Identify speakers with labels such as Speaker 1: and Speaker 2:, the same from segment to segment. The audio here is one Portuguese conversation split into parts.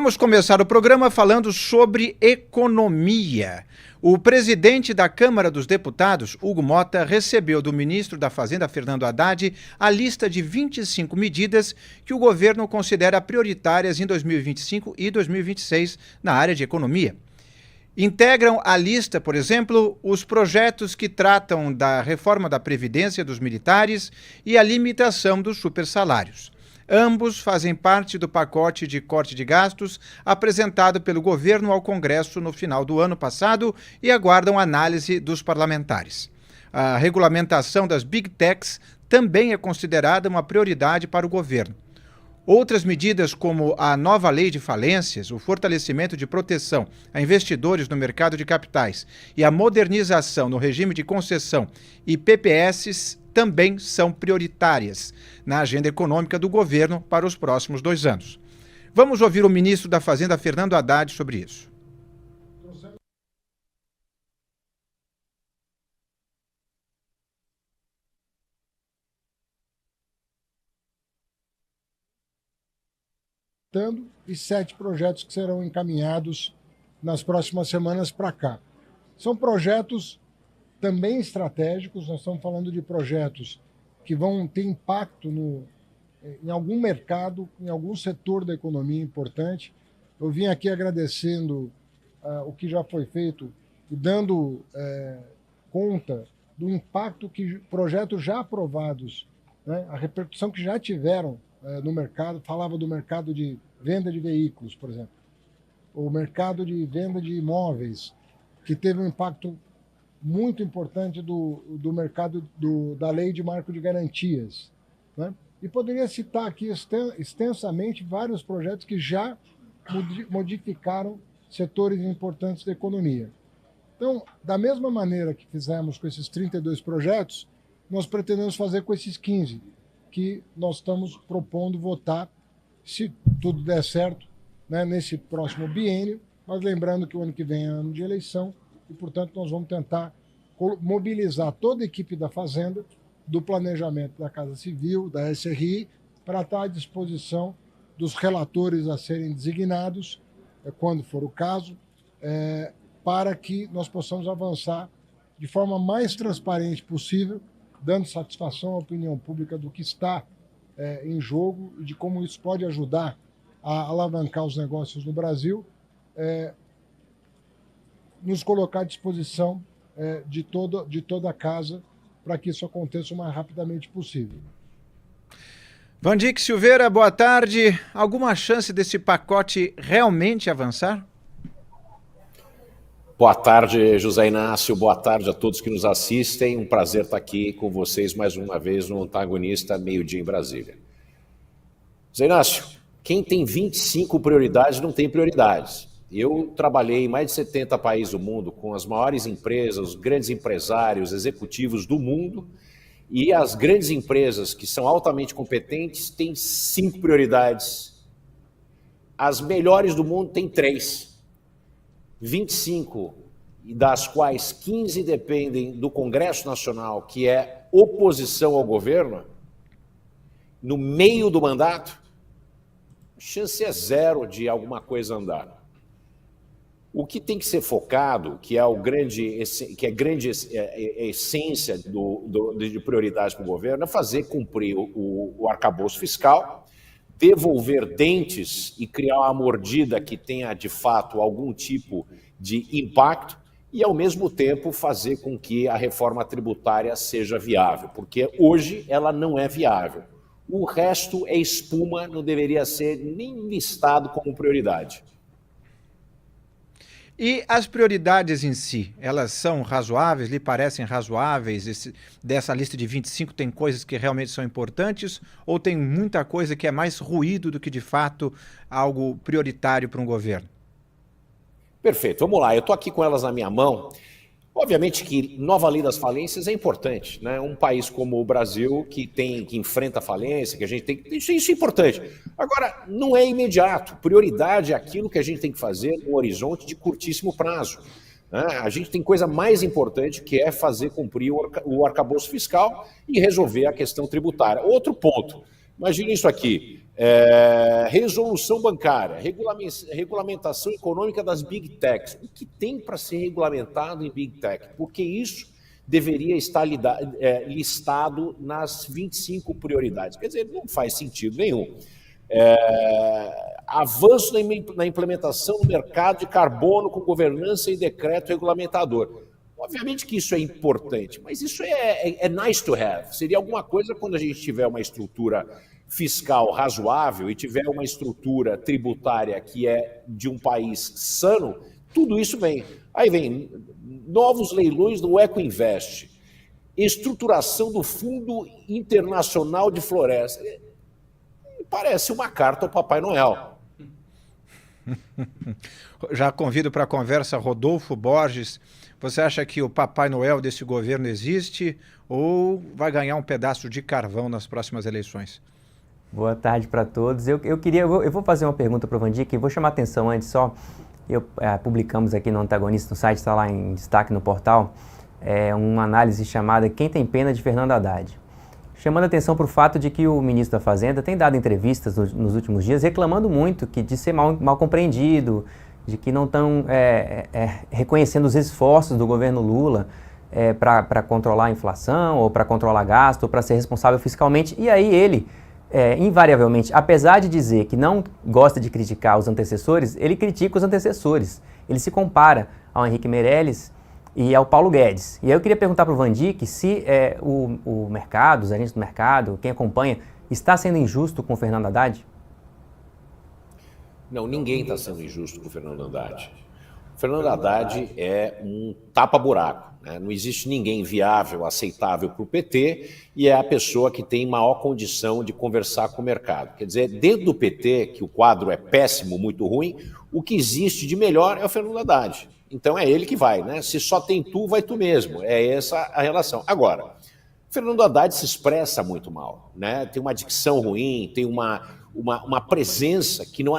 Speaker 1: Vamos começar o programa falando sobre economia. O presidente da Câmara dos Deputados, Hugo Motta, recebeu do ministro da Fazenda, Fernando Haddad, a lista de 25 medidas que o governo considera prioritárias em 2025 e 2026 na área de economia. Integram a lista, por exemplo, os projetos que tratam da reforma da Previdência dos militares e a limitação dos supersalários. Ambos fazem parte do pacote de corte de gastos apresentado pelo governo ao Congresso no final do ano passado e aguardam análise dos parlamentares. A regulamentação das Big Techs também é considerada uma prioridade para o governo. Outras medidas, como a nova lei de falências, o fortalecimento de proteção a investidores no mercado de capitais e a modernização no regime de concessão e PPS, também são prioritárias na agenda econômica do governo para os próximos 2 anos. Vamos ouvir o ministro da Fazenda, Fernando Haddad, sobre isso.
Speaker 2: E 7 projetos que serão encaminhados nas próximas semanas para cá. São projetos também estratégicos, nós estamos falando de projetos que vão ter impacto em algum mercado, em algum setor da economia importante. Eu vim aqui agradecendo o que já foi feito e dando conta do impacto que projetos já aprovados, né, a repercussão que já tiveram no mercado. Falava do mercado de venda de veículos, por exemplo, o mercado de venda de imóveis, que teve um impacto muito importante do mercado da lei de marco de garantias, né? E poderia citar aqui extensamente vários projetos que já modificaram setores importantes da economia. Então, da mesma maneira que fizemos com esses 32 projetos, nós pretendemos fazer com esses 15, que nós estamos propondo votar, se tudo der certo, né, nesse próximo biênio, mas lembrando que o ano que vem é ano de eleição e, portanto, nós vamos tentar mobilizar toda a equipe da Fazenda, do planejamento da Casa Civil, da SRI, para estar à disposição dos relatores a serem designados, quando for o caso, para que nós possamos avançar de forma mais transparente possível, dando satisfação à opinião pública do que está em jogo e de como isso pode ajudar a alavancar os negócios no Brasil, nos colocar à disposição de toda a casa para que isso aconteça o mais rapidamente possível.
Speaker 1: Vandique Silveira, boa tarde. Alguma chance desse pacote realmente avançar?
Speaker 3: Boa tarde, José Inácio. Boa tarde a todos que nos assistem. Um prazer estar aqui com vocês mais uma vez no Antagonista, meio-dia em Brasília. José Inácio, quem tem 25 prioridades não tem prioridades. Eu trabalhei em mais de 70 países do mundo com as maiores empresas, os grandes empresários, executivos do mundo, e as grandes empresas que são altamente competentes têm 5 prioridades. As melhores do mundo têm 3. 25, das quais 15 dependem do Congresso Nacional, que é oposição ao governo, no meio do mandato, a chance é 0 de alguma coisa andar. O que tem que ser focado, que é a grande essência de prioridade para o governo, é fazer cumprir o arcabouço fiscal, devolver dentes e criar uma mordida que tenha, de fato, algum tipo de impacto e, ao mesmo tempo, fazer com que a reforma tributária seja viável, porque hoje ela não é viável. O resto é espuma, não deveria ser nem listado como prioridade.
Speaker 1: E as prioridades em si, elas são razoáveis? Lhe parecem razoáveis? Dessa lista de 25 tem coisas que realmente são importantes ou tem muita coisa que é mais ruído do que, de fato, algo prioritário para um governo?
Speaker 3: Perfeito, vamos lá. Eu estou aqui com elas na minha mão. Obviamente que nova lei das falências é importante, né? Um país como o Brasil que enfrenta falência, que a gente tem, isso é importante. Agora, não é imediato. Prioridade é aquilo que a gente tem que fazer no horizonte de curtíssimo prazo, né? A gente tem coisa mais importante que é fazer cumprir o arcabouço fiscal e resolver a questão tributária. Outro ponto, imagine isso aqui. Resolução bancária, regulamentação econômica das Big Techs. O que tem para ser regulamentado em Big Tech? Porque isso deveria estar listado nas 25 prioridades. Quer dizer, não faz sentido nenhum. Avanço na implementação do mercado de carbono com governança e decreto regulamentador. Obviamente que isso é importante, mas isso é nice to have. Seria alguma coisa quando a gente tiver uma estrutura fiscal razoável e tiver uma estrutura tributária que é de um país sano, tudo isso vem. Aí vem novos leilões do Ecoinvest, estruturação do Fundo Internacional de Floresta. Parece uma carta ao Papai Noel.
Speaker 1: Já convido para a conversa Rodolfo Borges. Você acha que o Papai Noel desse governo existe ou vai ganhar um pedaço de carvão nas próximas eleições?
Speaker 4: Boa tarde para todos. Eu vou fazer uma pergunta para o Vandick e vou chamar a atenção antes só. Publicamos aqui no Antagonista, no site, está lá em destaque no portal, uma análise chamada Quem Tem Pena de Fernando Haddad. Chamando a atenção para o fato de que o ministro da Fazenda tem dado entrevistas nos últimos dias reclamando muito de ser mal compreendido, de que não estão reconhecendo os esforços do governo Lula para controlar a inflação, ou para controlar gasto, ou para ser responsável fiscalmente. E aí ele, invariavelmente, apesar de dizer que não gosta de criticar os antecessores, ele critica os antecessores. Ele se compara ao Henrique Meirelles e ao Paulo Guedes. E aí eu queria perguntar para o Vandick se o mercado, os agentes do mercado, quem acompanha, está sendo injusto com o Fernando Haddad?
Speaker 3: Não, ninguém está sendo injusto com o Fernando Haddad. O Fernando Haddad é um tapa-buraco, né? Não existe ninguém viável, aceitável para o PT e é a pessoa que tem maior condição de conversar com o mercado. Quer dizer, dentro do PT, que o quadro é péssimo, muito ruim, o que existe de melhor é o Fernando Haddad. Então é ele que vai, né? Se só tem tu, vai tu mesmo. É essa a relação. Agora, o Fernando Haddad se expressa muito mal, né? Tem uma dicção ruim, tem uma presença que não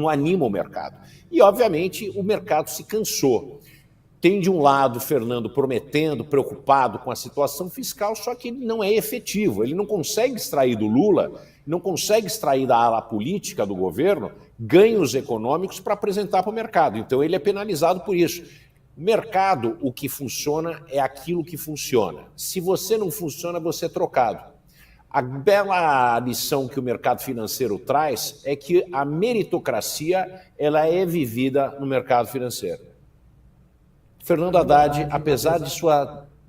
Speaker 3: anima o mercado. E, obviamente, o mercado se cansou. Tem, de um lado, o Fernando prometendo, preocupado com a situação fiscal, só que ele não é efetivo. Ele não consegue extrair do Lula, não consegue extrair da ala política do governo ganhos econômicos para apresentar para o mercado. Então, ele é penalizado por isso. Mercado, o que funciona é aquilo que funciona. Se você não funciona, você é trocado. A bela lição que o mercado financeiro traz é que a meritocracia ela é vivida no mercado financeiro. Fernando Haddad, apesar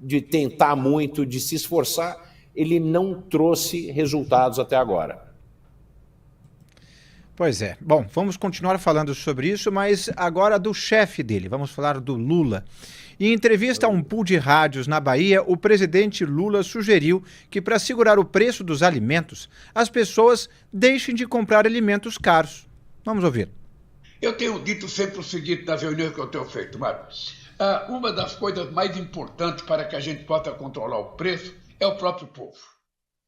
Speaker 3: de tentar muito, de se esforçar, ele não trouxe resultados até agora.
Speaker 1: Pois é. Bom, vamos continuar falando sobre isso, mas agora do chefe dele. Vamos falar do Lula. Em entrevista a um pool de rádios na Bahia, o presidente Lula sugeriu que, para segurar o preço dos alimentos, as pessoas deixem de comprar alimentos caros. Vamos ouvir.
Speaker 5: Eu tenho dito sempre o seguinte nas reuniões que eu tenho feito, Mário. Uma das coisas mais importantes para que a gente possa controlar o preço é o próprio povo.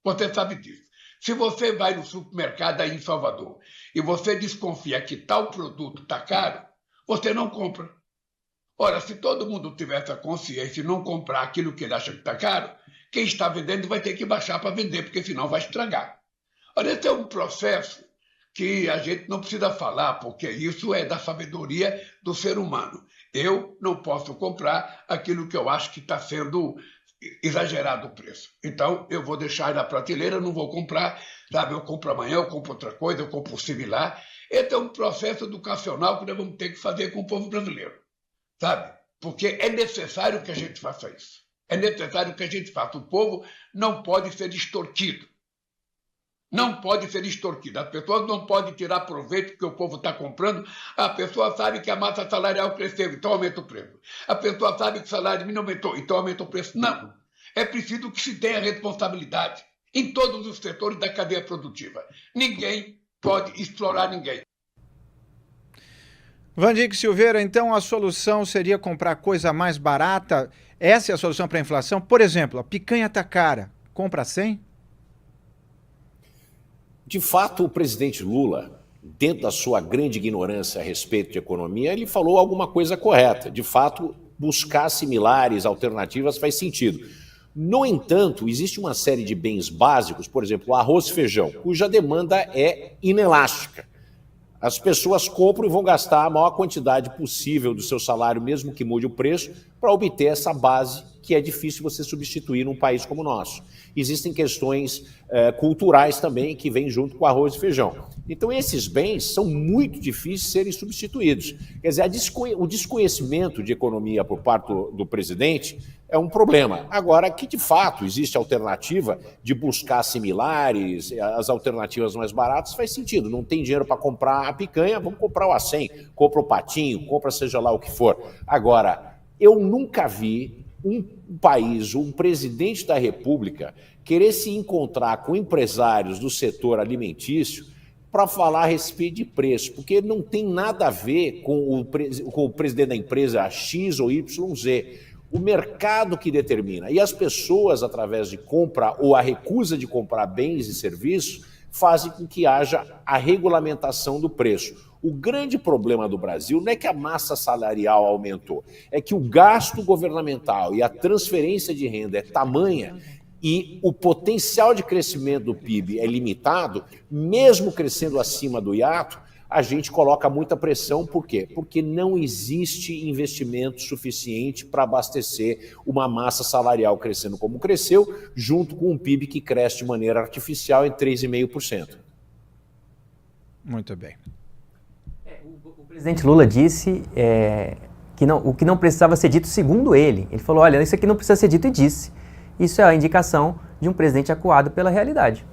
Speaker 5: Você sabe disso. Se você vai no supermercado aí em Salvador e você desconfia que tal produto está caro, você não compra. Ora, se todo mundo tivesse a consciência e não comprar aquilo que ele acha que está caro, quem está vendendo vai ter que baixar para vender, porque senão vai estragar. Ora, esse é um processo que a gente não precisa falar, porque isso é da sabedoria do ser humano. Eu não posso comprar aquilo que eu acho que está sendo exagerado o preço. Então, eu vou deixar na prateleira, não vou comprar, sabe? Eu compro amanhã, eu compro outra coisa, eu compro similar. Esse é um processo educacional que nós vamos ter que fazer com o povo brasileiro. Sabe? Porque é necessário que a gente faça isso. É necessário que a gente faça. O povo não pode ser extorquido. Não pode ser extorquido. As pessoas não podem tirar proveito que o povo está comprando. A pessoa sabe que a massa salarial cresceu, então aumenta o preço. A pessoa sabe que o salário mínimo aumentou, então aumenta o preço. Não. É preciso que se tenha responsabilidade em todos os setores da cadeia produtiva. Ninguém pode explorar ninguém.
Speaker 1: Vandick Silveira, então a solução seria comprar coisa mais barata? Essa é a solução para a inflação? Por exemplo, a picanha está cara, compra 100?
Speaker 3: De fato, o presidente Lula, dentro da sua grande ignorância a respeito de economia, ele falou alguma coisa correta. De fato, buscar similares, alternativas faz sentido. No entanto, existe uma série de bens básicos, por exemplo, o arroz e feijão, cuja demanda é inelástica. As pessoas compram e vão gastar a maior quantidade possível do seu salário, mesmo que mude o preço, para obter essa base que é difícil você substituir num país como o nosso. Existem questões culturais também que vêm junto com o arroz e feijão. Então esses bens são muito difíceis de serem substituídos. Quer dizer, o desconhecimento de economia por parte do presidente é um problema. Agora, que de fato existe alternativa de buscar similares, as alternativas mais baratas, faz sentido. Não tem dinheiro para comprar a picanha, vamos comprar o acém, compra o patinho, compra seja lá o que for. Agora, eu nunca vi um país, um presidente da República, querer se encontrar com empresários do setor alimentício para falar a respeito de preço, porque não tem nada a ver com o presidente da empresa X ou YZ. O mercado que determina. E as pessoas, através de compra ou a recusa de comprar bens e serviços, fazem com que haja a regulamentação do preço. O grande problema do Brasil não é que a massa salarial aumentou, é que o gasto governamental e a transferência de renda é tamanha e o potencial de crescimento do PIB é limitado, mesmo crescendo acima do hiato, a gente coloca muita pressão. Por quê? Porque não existe investimento suficiente para abastecer uma massa salarial crescendo como cresceu, junto com um PIB que cresce de maneira artificial em 3,5%.
Speaker 1: Muito bem.
Speaker 4: O presidente Lula disse que o que não precisava ser dito segundo ele. Ele falou, olha, isso aqui não precisa ser dito, e disse. Isso é a indicação de um presidente acuado pela realidade.